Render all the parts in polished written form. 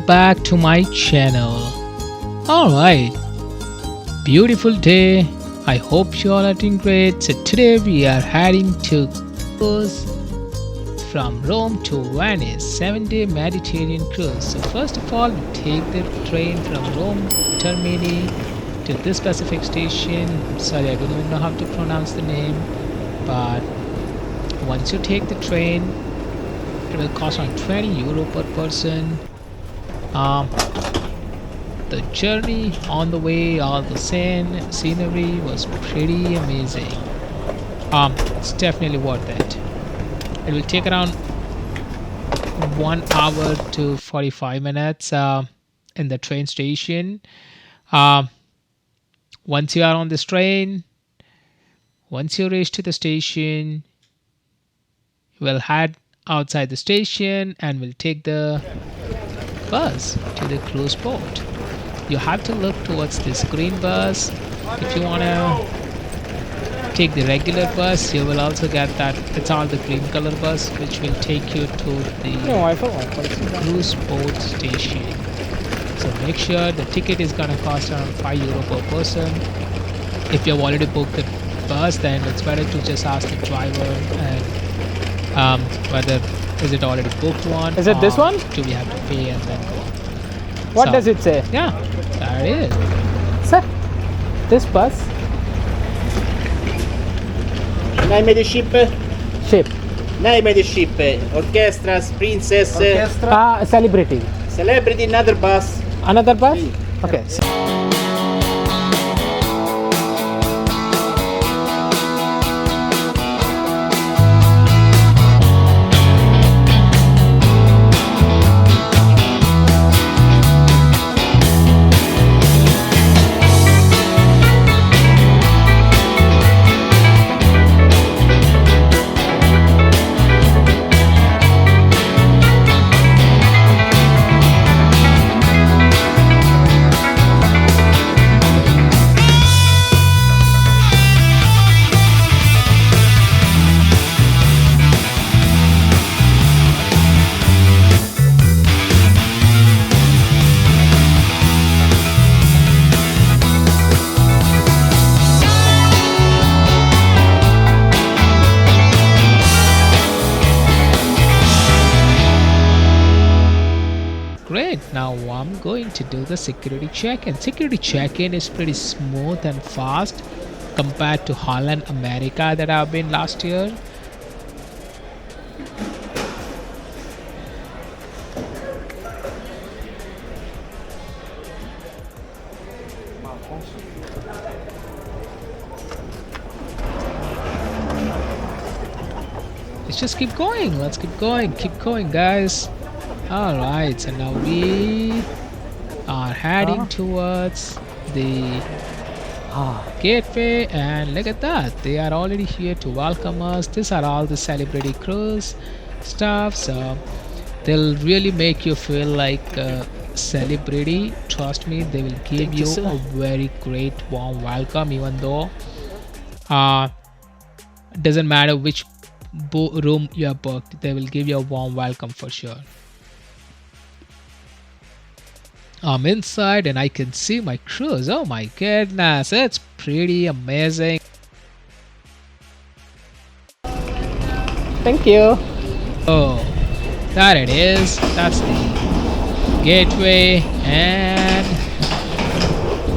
welcome back to my channel. Alright, beautiful day. I hope you all are doing great. So today we are heading to cruise from Rome to Venice, 7-day Mediterranean cruise. So first of all, we take the train from Rome Termini to this specific station. Sorry, I don't even know how to pronounce the name, but once you take the train, it will cost around €20 per person. The journey on the way, all the scenery was pretty amazing. It's definitely worth it. It will take around 1 hour to 45 minutes in the train station. Once you are on this train, once you reach to the station, you will head outside the station and will take the bus to the cruise port. You have to look towards this green bus. If you want to take the regular bus, you will also get that. It's all the green color bus, which will take you to the cruise port station. So make sure the ticket is gonna cost around €5 per person. If you have already booked the bus, then it's better to just ask the driver and whether is it already booked one. Is it this one? Do we have to pay and then go? What So, does it say? Yeah, there it is. Sir, this bus? Name of the ship? Ship. Name of the ship. Orchestras, princess, Celebrity. celebrity, another bus. Another bus? Okay. Great, now I'm going to do the security check-in. Security check-in is pretty smooth and fast compared to Holland, America that I've been last year. Let's just keep going. Let's keep going, guys. Alright, so now we are heading towards the gateway, and look at that, they are already here to welcome us. These are all the celebrity cruise stuff, so they'll really make you feel like a celebrity. Trust me, they will give you a very great warm welcome, even though it doesn't matter which room you are booked, they will give you a warm welcome for sure. I'm inside and I can see my cruise. Oh my goodness, it's pretty amazing. Thank you. Oh, there it is. That's the gateway, and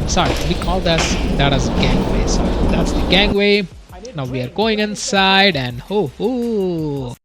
sorry, we call that as gangway. Sorry, that's the gangway. Now we are going inside, and ho.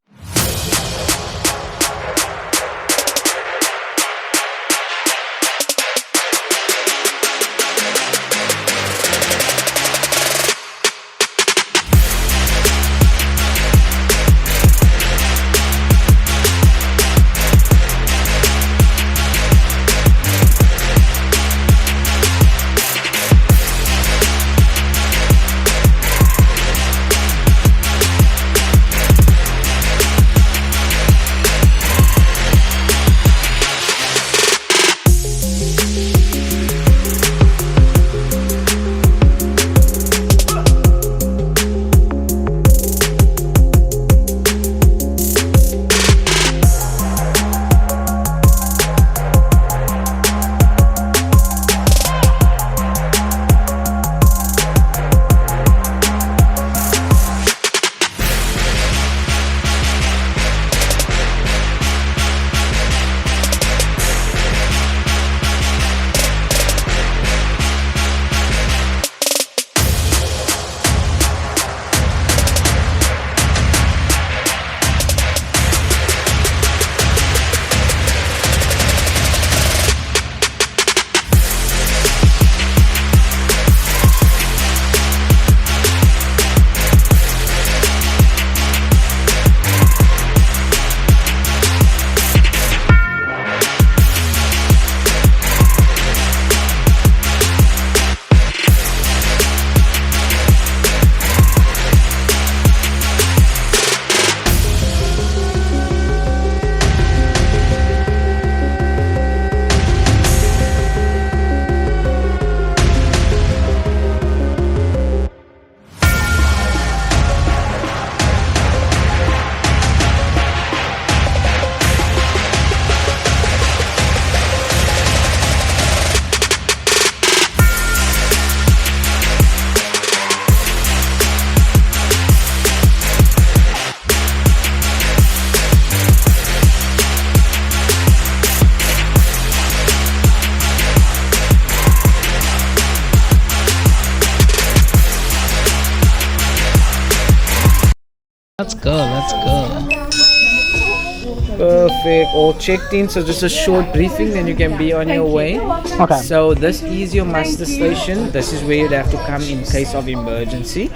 Let's go, let's go. Perfect. All checked in. So just a short briefing, then you can be on your way. Okay. So this is your muster station. This is where you'd have to come in case of emergency.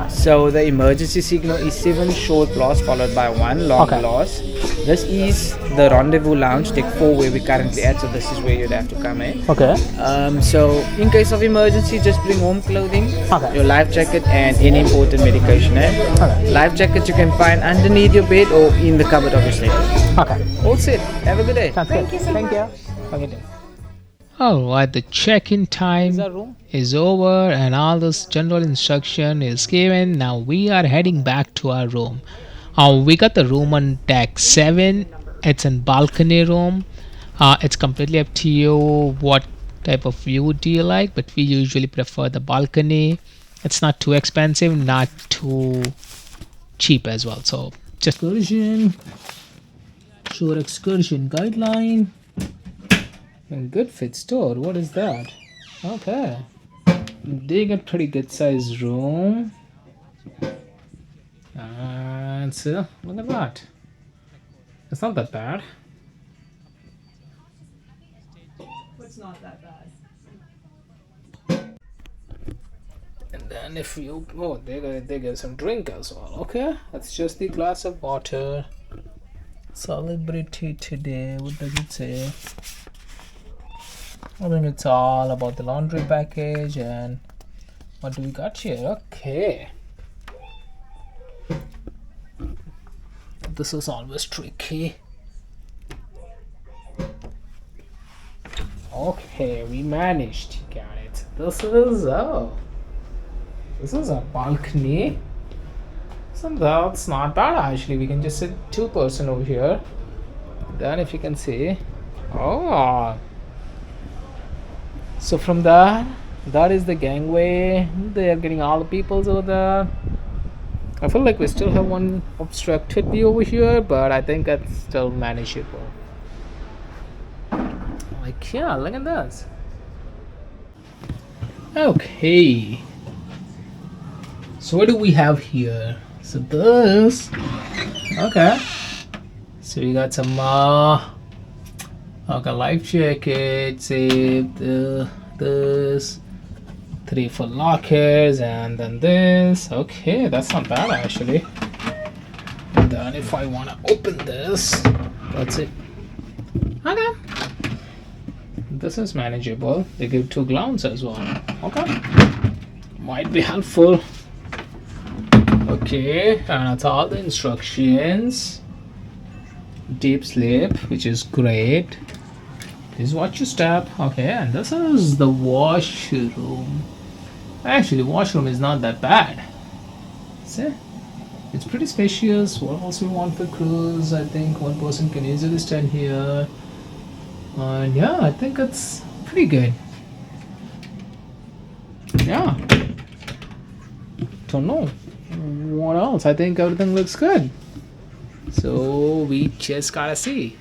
So the emergency signal is 7 short blasts followed by 1 long Okay. blast. This is the rendezvous lounge, deck 4, where we're currently at. So this is where you'd have to come in. Okay. So in case of emergency, just bring warm clothing, Okay. your life jacket, and any important medication. Okay. Life jacket you can find underneath your bed or in the cupboard, obviously. Okay. All set. Have a good day. Sounds good. Thank you. Okay. Alright, the check-in time Is our room? is over and all this general instruction is given. Now we are heading back to our room. We got the room on deck 7. It's a balcony room. It's completely up to you what type of view do you like, but we usually prefer the balcony. It's not too expensive, not too cheap as well. So just excursion, short excursion guideline. And good fit store. What is that? Okay. They got pretty good sized room. And so look at that. It's not that bad. And then if you they get some drink as well. Okay. That's just the glass of water. Celebrity today. What does it say? I think it's all about the laundry package. And what do we got here? Okay. This is always tricky. Okay, we managed. Got it. This is a balcony. So that's not bad actually. We can just sit 2-person over here. Then if you can see, oh. So from that is the gangway. They are getting all the peoples over there. I feel like we still have one obstructed view over here, but I think that's still manageable. Like, yeah, look at this. Okay. So what do we have here? So this. Okay. So we got some okay, life jacket, save this. 3 for lockers, and then this. Okay, that's not bad actually. And then if I want to open this, that's it. Okay, this is manageable. They give 2 gloves as well. Okay, might be helpful. Okay, and that's all the instructions. Deep sleep, which is great. Please watch your step. Okay, and this is the washroom. Actually, washroom is not that bad. See? It's pretty spacious. What else we want for cruise? I think 1 person can easily stand here. And yeah, I think it's pretty good. Yeah. Don't know. What else? I think everything looks good. So we just gotta see.